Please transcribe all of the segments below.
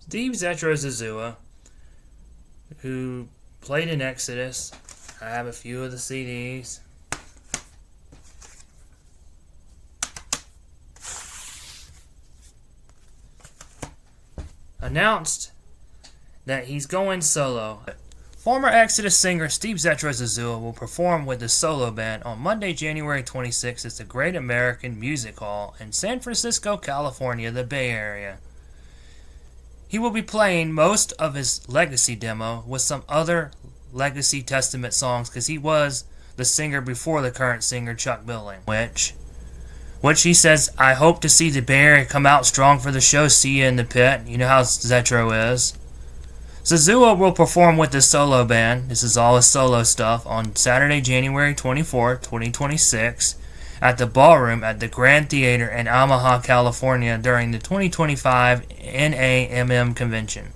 Steve Zetro Souza, who played in Exodus. I have a few of the CDs. Announced that he's going solo. Former Exodus singer Steve Zetro Souza will perform with the solo band on Monday, January 26th at the Great American Music Hall in San Francisco, California, the Bay Area. He will be playing most of his Legacy demo with some other Legacy Testament songs because he was the singer before the current singer Chuck Billing. Which he says, I hope to see the Bay Area come out strong for the show. See you in the pit. You know how Zetro is. Souza will perform with the solo band, this is all his solo stuff, on Saturday, January 24, 2026, at the Ballroom at the Grand Theater in Omaha, California during the 2025 NAMM convention.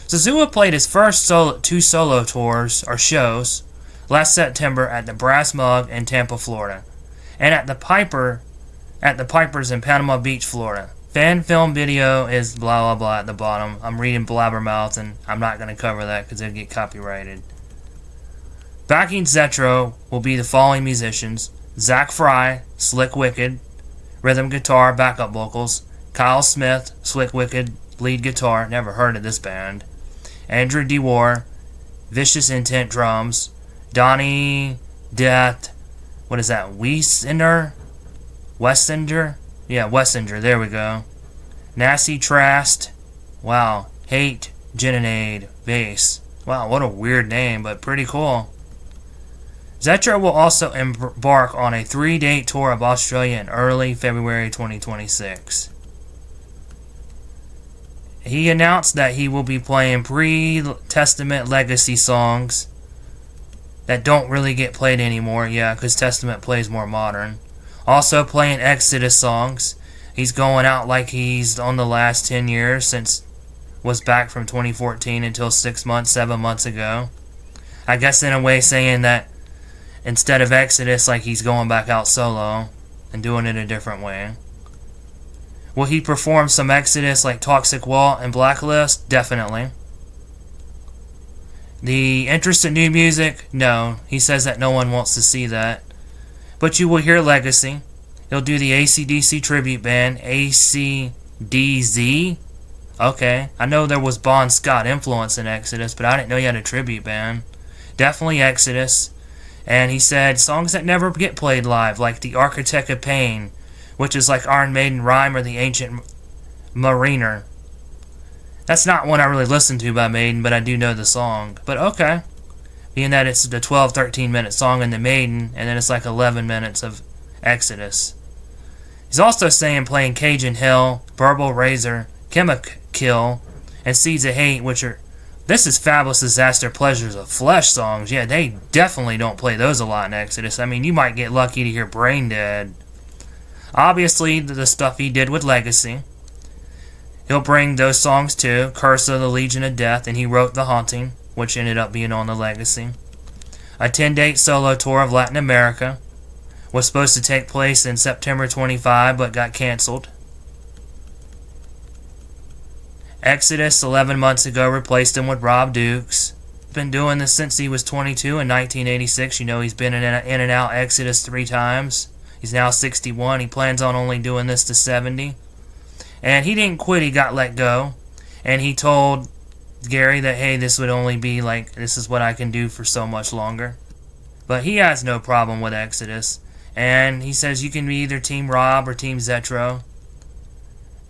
Souza played his first two solo tours, or shows, last September at the Brass Mug in Tampa, Florida, and at the Pipers in Panama Beach, Florida. Fan film video is blah blah blah at the bottom. I'm reading blabbermouth and I'm not going to cover that because it'll get copyrighted. Backing Zetro will be the following musicians: Zach Fry, Slick Wicked, rhythm guitar, backup vocals; Kyle Smith, Slick Wicked, lead guitar, never heard of this band; Andrew DeWar, Vicious Intent drums; Donnie Death, Wessinger? Yeah, Wessinger, there we go. Nasty Trast, wow. Hate Genonade, bass. Wow, what a weird name, but pretty cool. Zetro will also embark on a 3-date tour of Australia in early February 2026. He announced that he will be playing pre-Testament Legacy songs that don't really get played anymore, yeah, because Testament plays more modern. Also playing Exodus songs. He's going out like he's on the last 10 years since was back from 2014 until 7 months ago. I guess in a way saying that instead of Exodus, like he's going back out solo and doing it a different way. Will he perform some Exodus like Toxic Wall and Blacklist? Definitely. The interest in new music? No. He says that no one wants to see that. But you will hear Legacy. He'll do the AC/DC tribute band, ACDZ. Okay, I know there was Bon Scott influence in Exodus, but I didn't know you had a tribute band. Definitely Exodus. And he said songs that never get played live, like The Architect of Pain, which is like Iron Maiden Rhyme or The Ancient Mariner. That's not one I really listened to by Maiden, but I do know the song. But okay. Being that it's the 12-13 minute song in the Maiden, and then it's like 11 minutes of Exodus. He's also saying playing Cajun Hill, Burble Razor, Kill, and Seeds of Hate, which are, this is Fabulous Disaster Pleasures of Flesh songs. Yeah, they definitely don't play those a lot in Exodus. I mean, you might get lucky to hear Brain Dead. Obviously, the stuff he did with Legacy. He'll bring those songs too, Curse of the Legion of Death, and he wrote The Haunting, which ended up being on the Legacy. A 10-date solo tour of Latin America was supposed to take place in September 25, but got canceled. Exodus 11 months ago replaced him with Rob Dukes. Been doing this since he was 22 in 1986. You know, he's been in and out Exodus 3 times. He's now 61. He plans on only doing this to 70. And he didn't quit, he got let go. And he told Gary that, hey, this would only be like, this is what I can do for so much longer. But he has no problem with Exodus. And he says you can be either Team Rob or Team Zetro.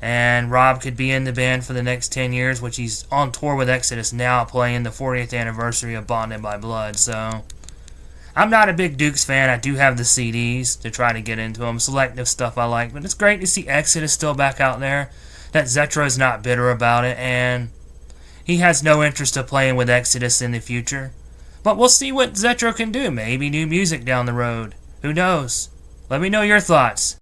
And Rob could be in the band for the next 10 years, which he's on tour with Exodus now, playing the 40th anniversary of Bonded by Blood. So I'm not a big Dukes fan. I do have the CDs to try to get into them. Selective stuff I like. But it's great to see Exodus still back out there. That Zetro's not bitter about it. And he has no interest of playing with Exodus in the future. But we'll see what Zetro can do. Maybe new music down the road. Who knows? Let me know your thoughts.